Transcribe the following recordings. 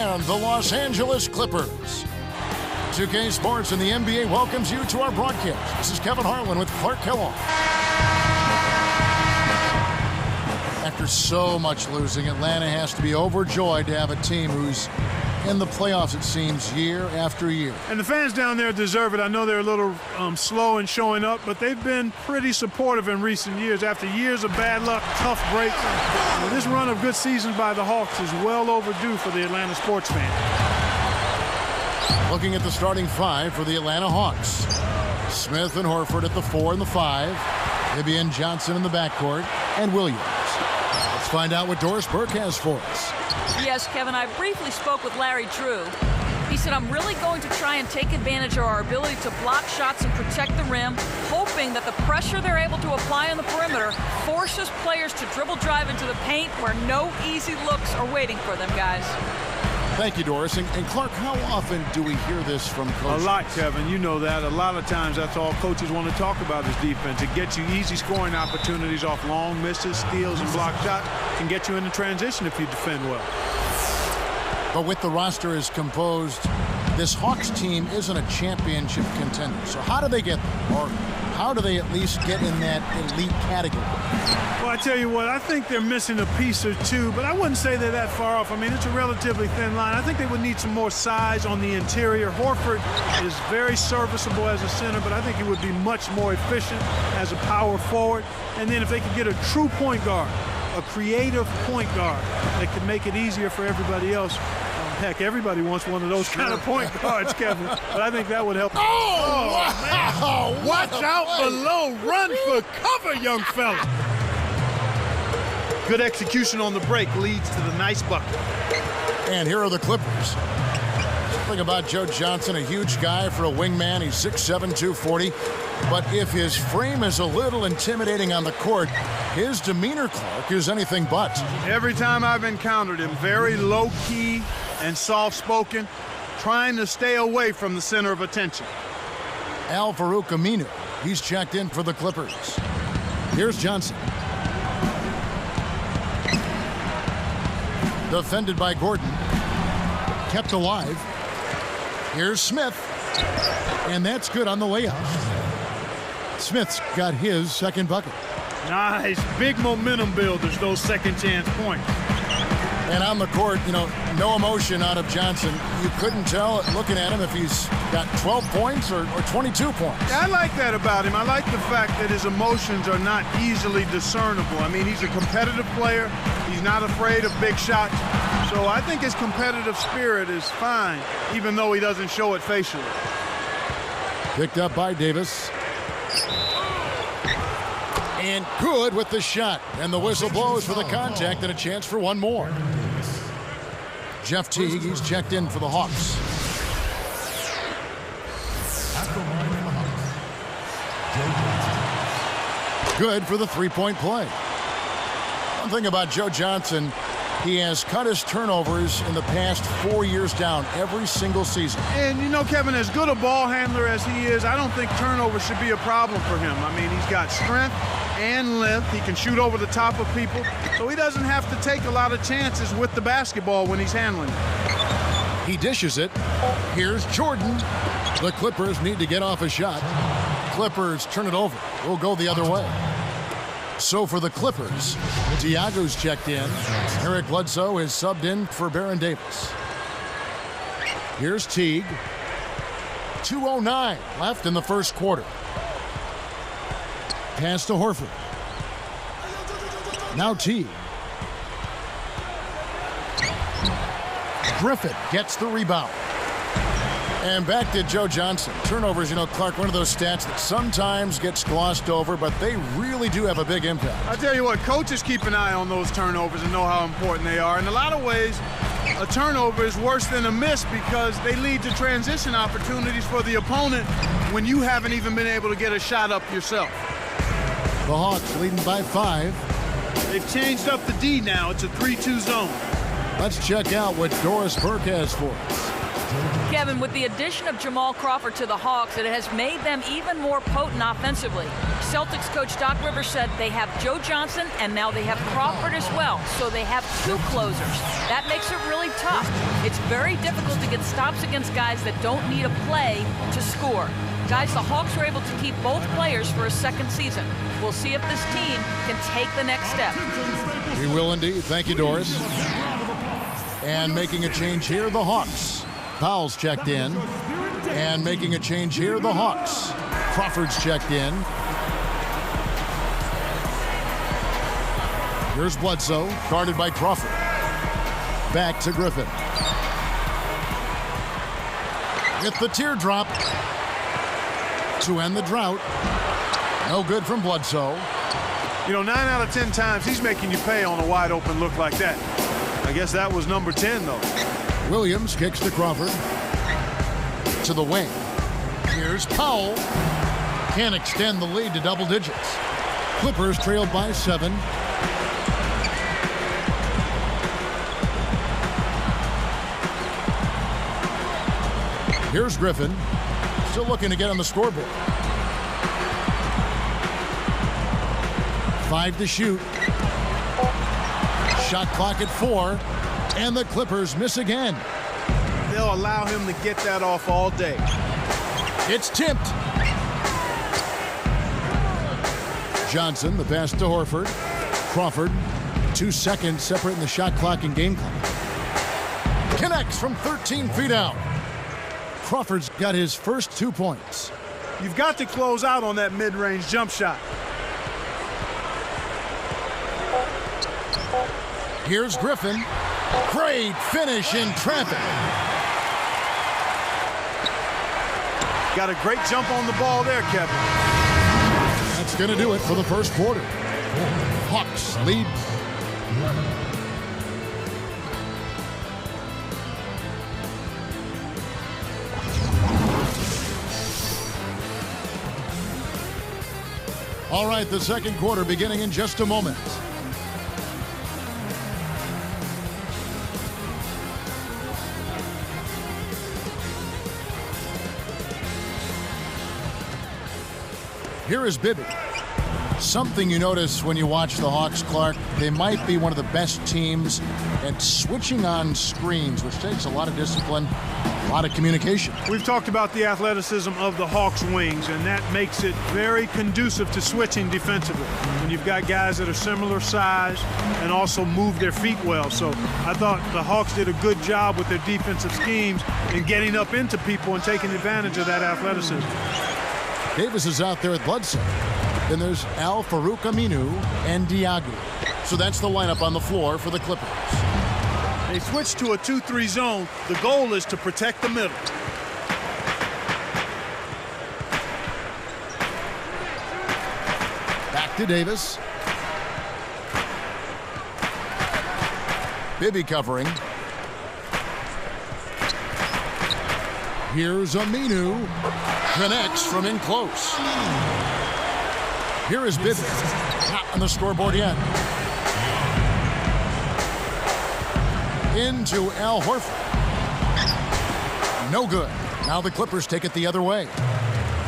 And the Los Angeles Clippers. 2K Sports and the NBA welcomes you to our broadcast. This is Kevin Harlan with Clark Kellogg. After so much losing, Atlanta has to be overjoyed to have a team who's in the playoffs, it seems, year after year. And the fans down there deserve it. I know they're a little slow in showing up, but they've been pretty supportive in recent years. After years of bad luck, tough breaks, this run of good seasons by the Hawks is well overdue for the Atlanta sports fan. Looking at the starting five for the Atlanta Hawks. Smith and Horford at the 4 and the 5. Hibby and Johnson in the backcourt, and Williams. Let's find out what Doris Burke has for us. Yes, Kevin, I briefly spoke with Larry Drew. He said, I'm really going to try and take advantage of our ability to block shots and protect the rim, hoping that the pressure they're able to apply on the perimeter forces players to dribble drive into the paint where no easy looks are waiting for them, guys. Thank you, Doris. And Clark, how often do we hear this from coaches? A lot, Kevin. You know that. A lot of times that's all coaches want to talk about is defense. It gets you easy scoring opportunities off long misses, steals, and block shots. Can get you into transition if you defend well. But with the roster as composed, this Hawks team isn't a championship contender. So how do they get there? Or how do they at least get in that elite category? Well, I tell you what, I think they're missing a piece or two, but I wouldn't say they're that far off. I mean, it's a relatively thin line. I think they would need some more size on the interior. Horford is very serviceable as a center, but I think he would be much more efficient as a power forward. And then if they could get a true point guard, a creative point guard that could make it easier for everybody else. Heck, everybody wants one of those kind of point guards, Kevin. But I think that would help. Oh, wow. Watch out below. Run for cover, young fella. Good execution on the break leads to the nice bucket. And here are the Clippers. Something about Joe Johnson, a huge guy for a wingman. He's 6'7", 240. But if his frame is a little intimidating on the court, his demeanor, Clark, is anything but. Every time I've encountered him, very low-key and soft-spoken, trying to stay away from the center of attention. Al-Farouq Aminu, he's checked in for the Clippers. Here's Johnson. Defended by Gordon. Kept alive. Here's Smith. And that's good on the layup. Smith's got his second bucket. Nice. Big momentum builders, those second chance points. And on the court, no emotion out of Johnson. You couldn't tell looking at him if he's got 12 points or 22 points. Yeah, I like that about him. I like the fact that his emotions are not easily discernible. I mean, he's a competitive player. He's not afraid of big shots. So I think his competitive spirit is fine, even though he doesn't show it facially. Picked up by Davis. And good with the shot. And the whistle blows for the contact and a chance for one more. Jeff Teague, he's checked in for the Hawks. Good for the three-point play. One thing about Joe Johnson, he has cut his turnovers in the past 4 years down every single season. And, Kevin, as good a ball handler as he is, I don't think turnovers should be a problem for him. I mean, he's got strength and length. He can shoot over the top of people, so he doesn't have to take a lot of chances with the basketball when he's handling it. He dishes it. Here's Jordan. The Clippers need to get off a shot. Clippers turn it over. We'll go the other way. So for the Clippers, Diago's checked in. Eric Bledsoe is subbed in for Baron Davis. Here's Teague. 2:09 left in the first quarter. Pass to Horford. Now Teague. Griffin gets the rebound. And back to Joe Johnson. Turnovers, Clark, one of those stats that sometimes gets glossed over, but they really do have a big impact. I tell you what, coaches keep an eye on those turnovers and know how important they are. In a lot of ways, a turnover is worse than a miss because they lead to transition opportunities for the opponent when you haven't even been able to get a shot up yourself. The Hawks leading by 5. They've changed up the D now. It's a 3-2 zone. Let's check out what Doris Burke has for us. Kevin, with the addition of Jamal Crawford to the Hawks, it has made them even more potent offensively. Celtics coach Doc Rivers said they have Joe Johnson, and now they have Crawford as well, so they have two closers. That makes it really tough. It's very difficult to get stops against guys that don't need a play to score. Guys, the Hawks were able to keep both players for a second season. We'll see if this team can take the next step. We will indeed. Thank you, Doris. And making a change here, the Hawks. Powell's checked in. And making a change here, the Hawks. Crawford's checked in. Here's Bledsoe, guarded by Crawford. Back to Griffin. With the teardrop to end the drought. No good from Bledsoe. You know, 9 out of 10 times he's making you pay on a wide open look like that. I guess that was number 10, though. Williams kicks to Crawford. To the wing. Here's Powell. Can't extend the lead to double digits. Clippers trailed by 7. Here's Griffin. Still looking to get on the scoreboard. 5 to shoot. Shot clock at 4. And the Clippers miss again. They'll allow him to get that off all day. It's tipped. Johnson, the pass to Horford. Crawford, 2 seconds separating the shot clock and game clock. Connects from 13 feet out. Crawford's got his first 2 points. You've got to close out on that mid-range jump shot. Here's Griffin. Great finish in traffic. Got a great jump on the ball there, Kevin. That's going to do it for the first quarter. Hawks lead. All right, the second quarter beginning in just a moment. Here is Bibby. Something you notice when you watch the Hawks, Clark, they might be one of the best teams at switching on screens, which takes a lot of discipline, a lot of communication. We've talked about the athleticism of the Hawks wings, and that makes it very conducive to switching defensively. When you've got guys that are similar size and also move their feet well. So I thought the Hawks did a good job with their defensive schemes in getting up into people and taking advantage of that athleticism. Davis is out there with Bledsoe. Then there's Al-Farouq Aminu and Diago. So that's the lineup on the floor for the Clippers. They switched to a 2-3 zone. The goal is to protect the middle. Back to Davis. Bibby covering. Here's Aminu. Connects from in close. Here is Bibby. Not on the scoreboard yet. Into Al Horford. No good. Now the Clippers take it the other way.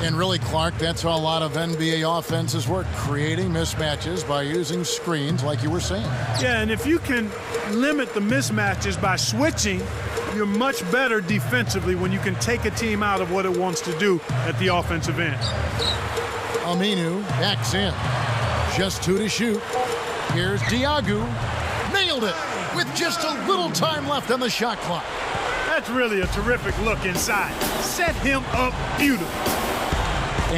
And really, Clark, that's how a lot of NBA offenses work, creating mismatches by using screens like you were saying. Yeah, and if you can limit the mismatches by switching, you're much better defensively when you can take a team out of what it wants to do at the offensive end. Aminu backs in. Just 2 to shoot. Here's Diago. Nailed it with just a little time left on the shot clock. That's really a terrific look inside. Set him up beautifully.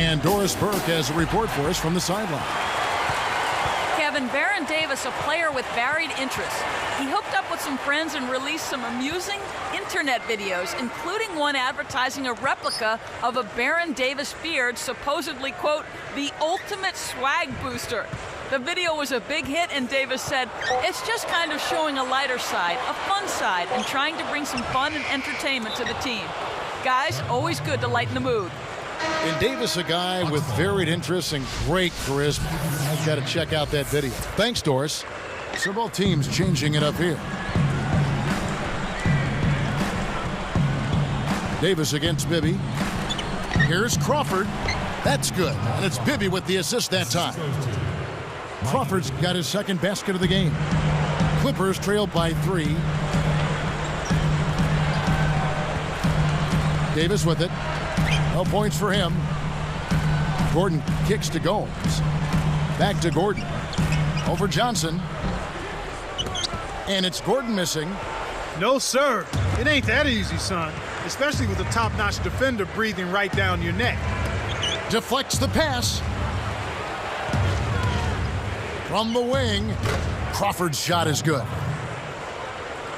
And Doris Burke has a report for us from the sideline. Kevin, Baron Davis, a player with varied interests. He hooked up with some friends and released some amusing internet videos, including one advertising a replica of a Baron Davis beard, supposedly, quote, the ultimate swag booster. The video was a big hit, and Davis said, it's just kind of showing a lighter side, a fun side, and trying to bring some fun and entertainment to the team. Guys, always good to lighten the mood. And Davis, a guy with varied interests and great charisma. I've got to check out that video. Thanks, Doris. So both teams changing it up here. Davis against Bibby. Here's Crawford. That's good. And it's Bibby with the assist that time. Crawford's got his second basket of the game. Clippers trail by 3. Davis with it. No points for him. Gordon kicks to Gomes. Back to Gordon. Over Johnson. And it's Gordon missing. No, sir. It ain't that easy, son. Especially with a top-notch defender breathing right down your neck. Deflects the pass. From the wing. Crawford's shot is good.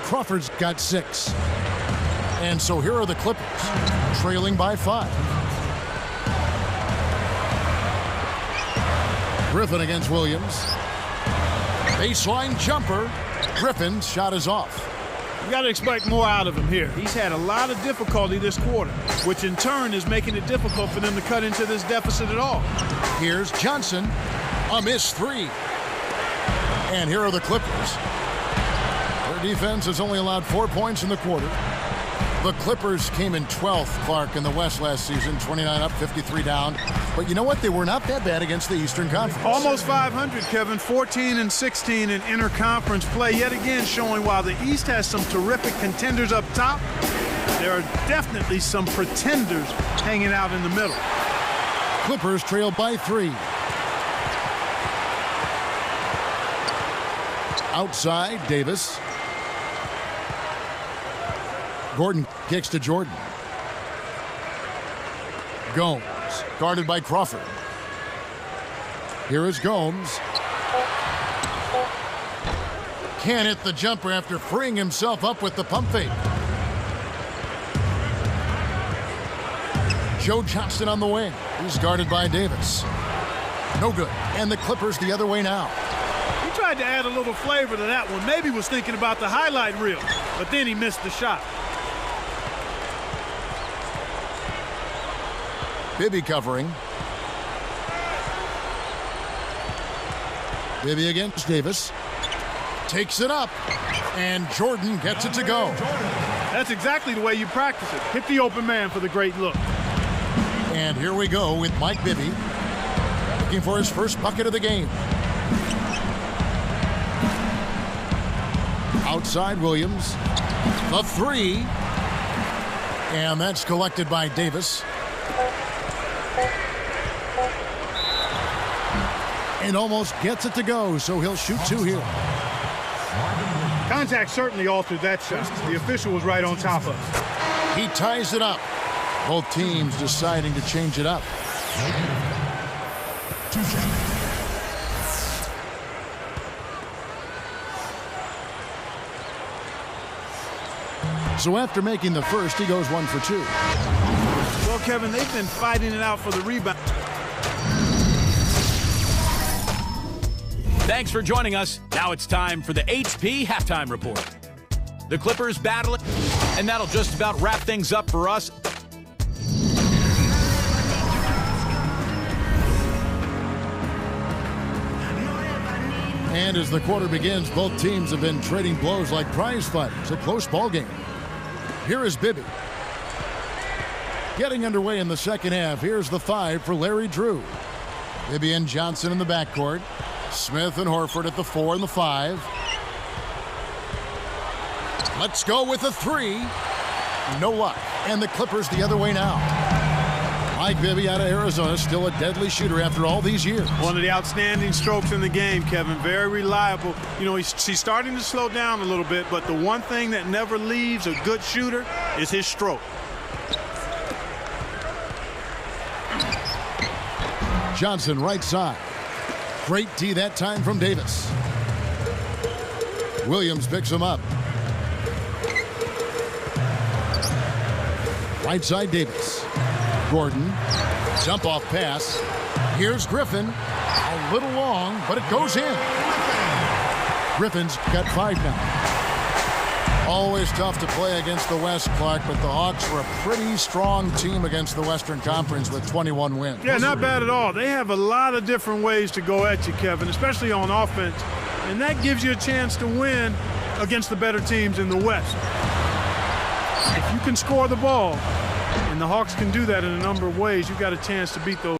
Crawford's got 6. And so here are the Clippers, trailing by 5. Griffin against Williams. Baseline jumper. Griffin's shot is off. You got to expect more out of him here. He's had a lot of difficulty this quarter, which in turn is making it difficult for them to cut into this deficit at all. Here's Johnson. A missed 3. And here are the Clippers. Their defense has only allowed 4 points in the quarter. The Clippers came in 12th, Clark, in the West last season, 29 up, 53 down. But you know what? They were not that bad against the Eastern Conference. Almost 500, Kevin. 14 and 16 in interconference play. Yet again showing while the East has some terrific contenders up top, there are definitely some pretenders hanging out in the middle. Clippers trail by 3. Outside, Davis. Gordon kicks to Jordan. Gomes, guarded by Crawford. Here is Gomes. Can't hit the jumper after freeing himself up with the pump fake. Joe Johnston on the wing. He's guarded by Davis. No good. And the Clippers the other way now. He tried to add a little flavor to that one. Maybe was thinking about the highlight reel, but then he missed the shot. Bibby covering. Bibby against Davis. Takes it up. And Jordan gets it to go. That's exactly the way you practice it. Hit the open man for the great look. And here we go with Mike Bibby. Looking for his first bucket of the game. Outside Williams. The 3. And that's collected by Davis. And almost gets it to go, so he'll shoot 2 here. Contact certainly altered that shot. The official was right on top of it. He ties it up. Both teams deciding to change it up. So after making the first, he goes 1 for 2. Well, Kevin, they've been fighting it out for the rebound. Thanks for joining us. Now it's time for the HP Halftime Report. The Clippers battling, and that'll just about wrap things up for us. And as the quarter begins, both teams have been trading blows like prize fighters. A close ball game. Here is Bibby. Getting underway in the second half. Here's the 5 for Larry Drew. Bibby and Johnson in the backcourt. Smith and Horford at the 4 and the 5. Let's go with the 3. No luck. And the Clippers the other way now. Mike Bibby out of Arizona, still a deadly shooter after all these years. One of the outstanding strokes in the game, Kevin. Very reliable. You know, he's starting to slow down a little bit, but the one thing that never leaves a good shooter is his stroke. Johnson right side. Great D that time from Davis. Williams picks him up. Right side Davis. Gordon. Jump off pass. Here's Griffin. A little long, but it goes in. Griffin's got 5 now. Always tough to play against the West, Clark, but the Hawks were a pretty strong team against the Western Conference with 21 wins. Yeah, not bad at all. They have a lot of different ways to go at you, Kevin, especially on offense. And that gives you a chance to win against the better teams in the West. If you can score the ball, And the Hawks can do that in a number of ways. You've got a chance to beat those.